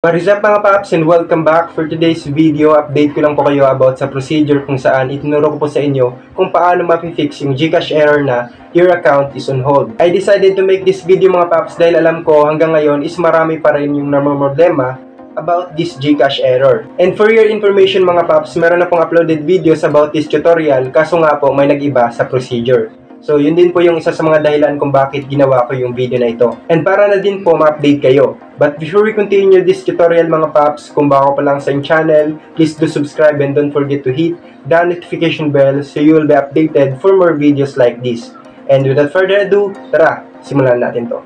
What is up mga paps and welcome back. For today's video, update ko lang po kayo about sa procedure kung saan itinuro ko po sa inyo kung paano mapifix yung Gcash error na your account is on hold. I decided to make this video mga paps dahil alam ko hanggang ngayon is marami pa rin yung namomroblema about this Gcash error. And for your information mga paps, meron na pong uploaded videos about this tutorial kaso nga po may nag-iba sa procedure. So, yun din po yung isa sa mga dahilan kung bakit ginawa ko yung video na ito. And para na din po ma-update kayo. But before we continue this tutorial mga paps, kung bako pa lang sa yung channel, please do subscribe and don't forget to hit the notification bell so you will be updated for more videos like this. And without further ado, tara, simulan natin to.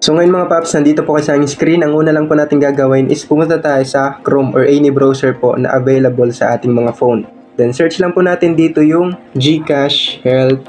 So ngayon mga paps, nandito po kayo sa aking screen. Ang una lang po natin gagawin is pumunta tayo sa Chrome or any browser po na available sa ating mga phone. Then search lang po natin dito yung Gcash Help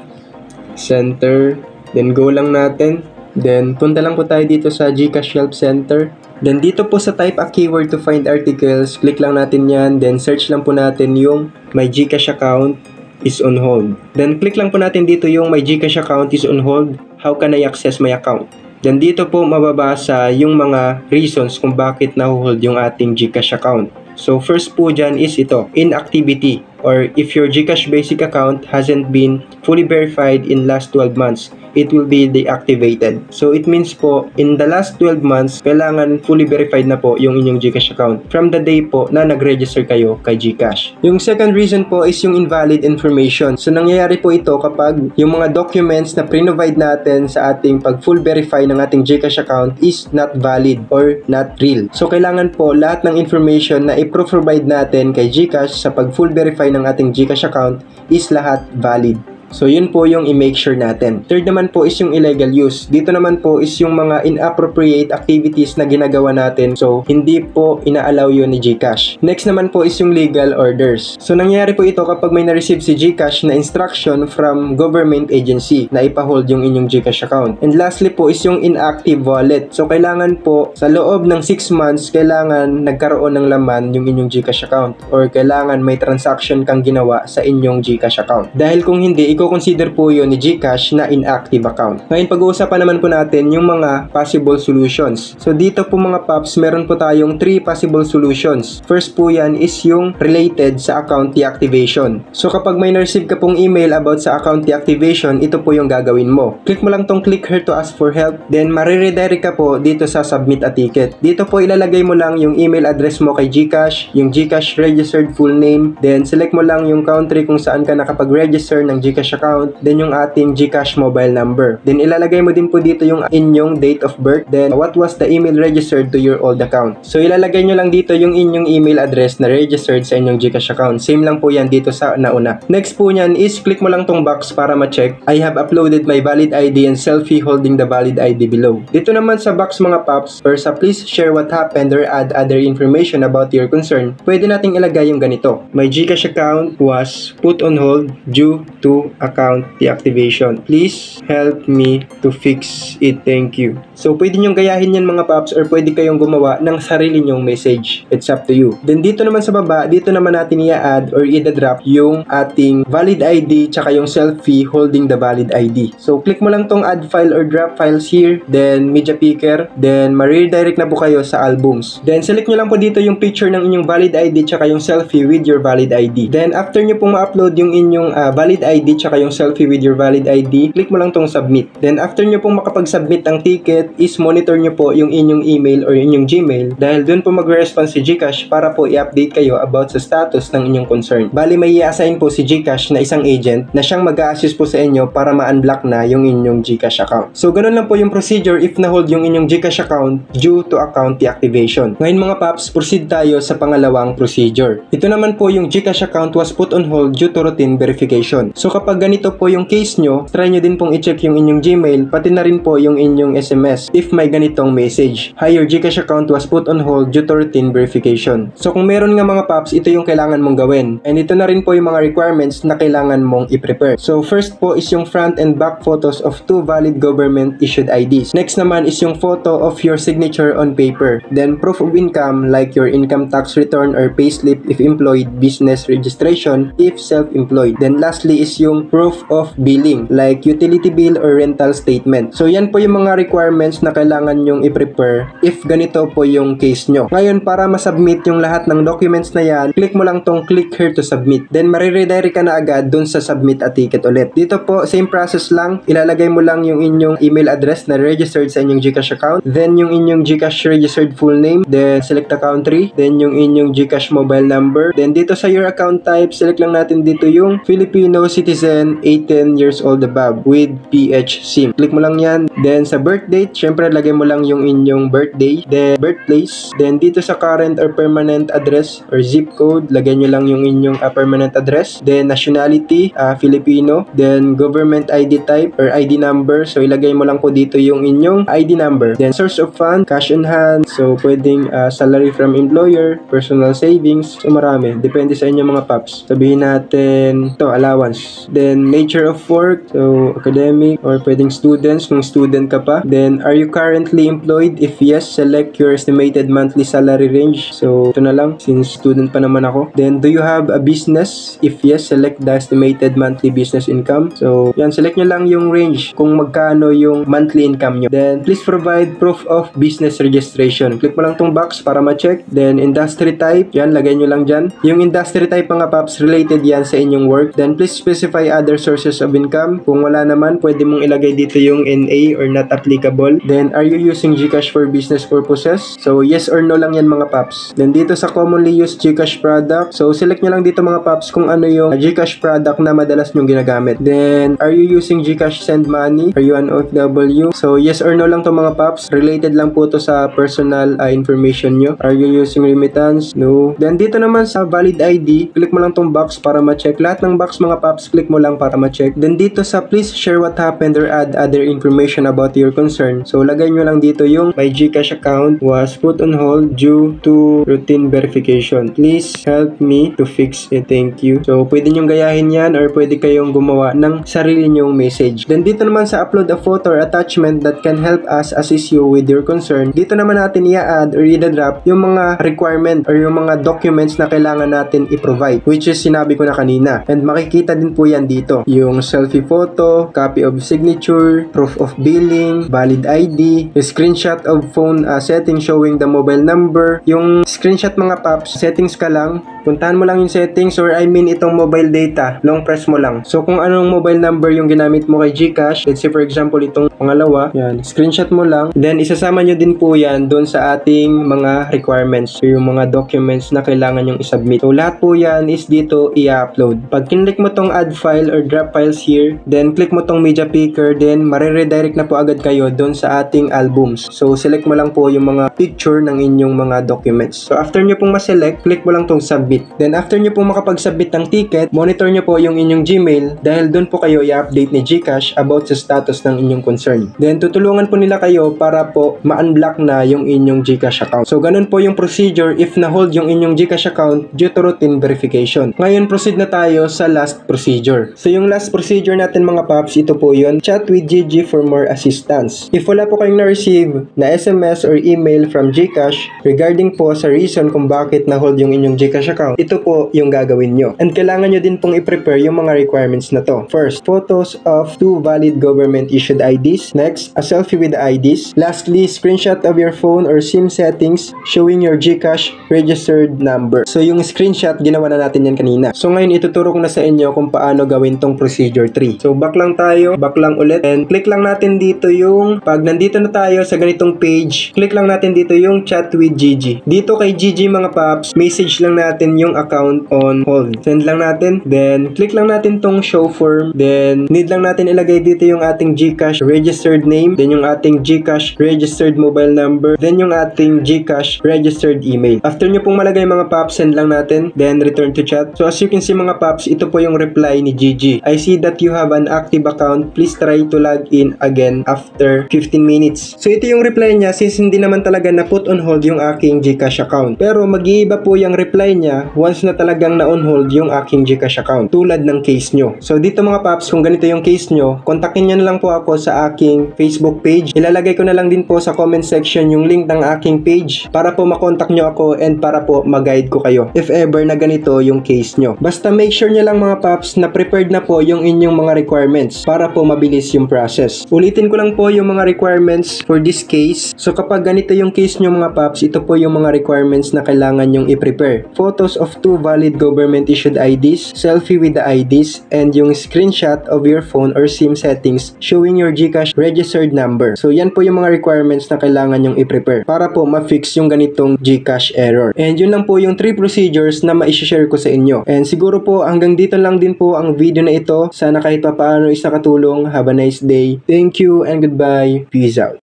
Center, then go lang natin, then punta lang po tayo dito sa Gcash Help Center, then dito po sa type a keyword to find articles, click lang natin yan, then search lang po natin yung my Gcash account is on hold, then click lang po natin dito yung my Gcash account is on hold, how can I access my account. Then dito po mababasa yung mga reasons kung bakit nahuhold yung ating Gcash account. So first po dyan is ito, inactivity, or if your Gcash basic account hasn't been fully verified in last 12 months, it will be deactivated. So it means po, in the last 12 months, kailangan fully verified na po yung inyong Gcash account from the day po na nag-register kayo kay Gcash. Yung second reason po is yung invalid information. So nangyayari po ito kapag yung mga documents na pre-provide natin sa ating pag full verify ng ating Gcash account is not valid or not real. So kailangan po lahat ng information na i-provide natin kay Gcash sa pag full verify ng ating Gcash account is lahat valid. So yun po yung i-make sure natin. Third naman po is yung illegal use. Dito naman po is yung mga inappropriate activities na ginagawa natin. So hindi po ina-allow yun ni Gcash. Next naman po is yung legal orders. So nangyayari po ito kapag may na-receive si Gcash na instruction from government agency na ipa-hold yung inyong Gcash account. And lastly po is yung inactive wallet. So kailangan po sa loob ng 6 months kailangan nagkaroon ng laman yung inyong Gcash account or kailangan may transaction kang ginawa sa inyong Gcash account. Dahil kung hindi, i-consider po yun ni Gcash na inactive account. Ngayon, pag-uusapan naman po natin yung mga possible solutions. So, dito po mga paps, meron po tayong 3 possible solutions. First po yan is yung related sa account deactivation. So, kapag may na-receive ka pong email about sa account deactivation, ito po yung gagawin mo. Click mo lang tong click here to ask for help. Then, mariredirect ka po dito sa submit a ticket. Dito po ilalagay mo lang yung email address mo kay Gcash, yung Gcash registered full name. Then, select mo lang yung country kung saan ka nakapag-register ng Gcash account, then yung ating Gcash mobile number. Then ilalagay mo din po dito yung inyong date of birth, then what was the email registered to your old account. So ilalagay nyo lang dito yung inyong email address na registered sa inyong Gcash account. Same lang po yan dito sa nauna. Next po nyan is click mo lang tong box para ma-check, I have uploaded my valid ID and selfie holding the valid ID below. Dito naman sa box mga paps, or sa please share what happened or add other information about your concern, pwede nating ilagay yung ganito. My Gcash account was put on hold due to account deactivation. Please help me to fix it. Thank you. So, pwede nyong gayahin yan mga paps or pwede kayong gumawa ng sarili nyong message. It's up to you. Then, dito naman sa baba, dito naman natin i-add or i-drop yung ating valid ID tsaka yung selfie holding the valid ID. So, click mo lang tong add file or drop files here. Then, media picker. Then, ma-redirect na po kayo sa albums. Then, select nyo lang po dito yung picture ng inyong valid ID tsaka yung selfie with your valid ID. Then, after nyo pong ma-upload yung inyong valid ID tsaka yung selfie with your valid ID, click mo lang tong submit. Then after nyo pong makapag-submit ang ticket, is monitor nyo po yung inyong email or inyong Gmail dahil dun po mag-response si Gcash para po i-update kayo about sa status ng inyong concern. Bali may i-assign po si Gcash na isang agent na siyang mag-a-assist po sa inyo para ma-unblock na yung inyong Gcash account. So ganun lang po yung procedure if na-hold yung inyong Gcash account due to account deactivation. Ngayon mga paps, proceed tayo sa pangalawang procedure. Ito naman po yung Gcash account was put on hold due to routine verification. So kapag ganito po yung case nyo, try nyo din pong i-check yung inyong Gmail, pati na rin po yung inyong SMS if may ganitong message. Hi, your Gcash account was put on hold due to routine verification. So kung meron nga mga paps, ito yung kailangan mong gawin. And ito na rin po yung mga requirements na kailangan mong i-prepare. So first po is yung front and back photos of 2 valid government issued IDs. Next naman is yung photo of your signature on paper. Then proof of income like your income tax return or payslip if employed, business registration if self-employed. Then lastly is yung proof of billing like utility bill or rental statement. So yan po yung mga requirements na kailangan nyong i-prepare if ganito po yung case nyo. Ngayon, para ma-submit yung lahat ng documents na yan, click mo lang tong click here to submit. Then mariredirect ka na agad dun sa submit a ticket ulit. Dito po, same process lang. Ilalagay mo lang yung inyong email address na registered sa inyong GCash account. Then yung inyong GCash registered full name. Then select the country. Then yung inyong GCash mobile number. Then dito sa your account type, select lang natin dito yung Filipino citizen 18 years old above with PH SIM. Click mo lang yan. Then sa birth date, syempre lagay mo lang yung inyong birthday. Then birthplace. Then dito sa current or permanent address or zip code, lagay nyo lang yung inyong permanent address. Then nationality, Filipino. Then government ID type or ID number. So ilagay mo lang po dito yung inyong ID number. Then source of fund, cash on hand. So pwedeng salary from employer, personal savings. So marami. Depende sa inyo mga paps. Sabihin natin to allowance. Then nature of work. So academic or pwedeng students kung student ka pa. Then are you currently employed? If yes, select your estimated monthly salary range. So ito na lang since student pa naman ako. Then do you have a business? If yes, select the estimated monthly business income. So yan, select nyo lang yung range kung magkano yung monthly income nyo. Then please provide proof of business registration. Click mo lang tong box para ma-check. Then industry type, yan, lagay nyo lang dyan. Yung industry type mga paps, related yan sa inyong work. Then please specify other sources of income. Kung wala naman, pwede mong ilagay dito yung NA or not applicable. Then are you using GCash for business purposes? So yes or no lang yan mga paps. Then dito sa commonly used GCash product, so select nyo lang dito mga paps kung ano yung GCash product na madalas nyong ginagamit. Then are you using GCash send money? Are you an OFW? So yes or no lang to mga paps. Related lang po to sa personal information nyo. Are you using remittance? No. Then dito naman sa valid ID, click mo lang tong box para ma-check. Lahat ng box mga paps, click mo lang para ma-check. Then dito sa please share what happened or add other information about your concern. So lagay nyo lang dito yung my GCash account was put on hold due to routine verification. Please help me to fix it. Thank you. So pwede nyong gayahin yan or pwede kayong gumawa ng sarili nyong message. Then dito naman sa upload a photo or attachment that can help us assist you with your concern. Dito naman natin i-add or i-drop yung mga requirement or yung mga documents na kailangan natin i-provide, which is sinabi ko na kanina. And makikita din po yan dito. Yung selfie photo, copy of signature, proof of billing, valid ID, screenshot of phone settings showing the mobile number. Yung screenshot mga paps, settings ka lang, puntahan mo lang yung settings or itong mobile data, long press mo lang. So kung anong mobile number yung ginamit mo kay GCash, let's say for example itong pangalawa, yan, screenshot mo lang, then isasama nyo din po yan doon sa ating mga requirements, so yung mga documents na kailangan yung isubmit. So lahat po yan is dito i-upload. Pag kinlik mo tong add file or drop files here, then click mo tong media picker, then mariredirect na po agad kayo doon sa ating albums. So select mo lang po yung mga picture ng inyong mga documents. So after nyo pong ma-select, click mo lang tong submit. Then after nyo pong makapag-submit ng ticket, monitor nyo po yung inyong Gmail dahil doon po kayo i-update ni GCash about sa status ng inyong concern. Then tutulungan po nila kayo para po ma-unblock na yung inyong GCash account. So ganun po yung procedure if na-hold yung inyong GCash account due to routine verification. Ngayon proceed na tayo sa last procedure. So yung last procedure natin mga paps, ito po yun. Chat with Gigi for more assistance. If wala po kayong na-receive na SMS or email from GCash regarding po sa reason kung bakit na-hold yung inyong GCash account, ito po yung gagawin nyo. And kailangan nyo din pong i-prepare yung mga requirements na to. First, photos of 2 valid government issued IDs. Next, a selfie with the IDs. Lastly, screenshot of your phone or SIM settings showing your GCash registered number. So yung screenshot, ginawa na natin yan kanina. So ngayon, ituturo ko na sa inyo kung paano gawin tong procedure 3. So back lang tayo, back lang ulit, and click lang natin dito yung, pag nandito na tayo sa ganitong page, click lang natin dito yung chat with Gigi. Dito kay Gigi mga paps, message lang natin yung account on hold. Send lang natin, then click lang natin tong show form, then need lang natin ilagay dito yung ating GCash registered name, then yung ating GCash registered mobile number, then yung ating GCash registered email. After nyo pong malagay mga paps, send lang natin, then return to chat. So as you can see mga paps, ito po yung reply ni Gigi. I see that you have an active account. Please try to log in again after 15 minutes. So ito yung reply niya since hindi naman talaga na put on hold yung aking GCash account. Pero mag-iiba po yung reply niya once na talagang na on hold yung aking GCash account. Tulad ng case nyo. So dito mga paps, kung ganito yung case nyo, kontakin nyo na lang po ako sa aking Facebook page. Ilalagay ko na lang din po sa comment section yung link ng aking page para po makontak nyo ako and para po mag-guide ko kayo if ever na ganito yung case nyo. Basta make sure nyo lang mga paps na prepare prepared na po yung inyong mga requirements para po mabilis yung process. Ulitin ko lang po yung mga requirements for this case. So kapag ganito yung case nyo mga paps, ito po yung mga requirements na kailangan nyong i-prepare. Photos of 2 valid government issued IDs, selfie with the IDs, and yung screenshot of your phone or SIM settings showing your GCash registered number. So yan po yung mga requirements na kailangan nyong i-prepare para po ma-fix yung ganitong GCash error. And yun lang po yung 3 procedures na ma-share ko sa inyo. And siguro po hanggang dito lang din po ang video na ito. Sana kahit papaano is nakatulong. Have a nice day. Thank you and goodbye. Peace out.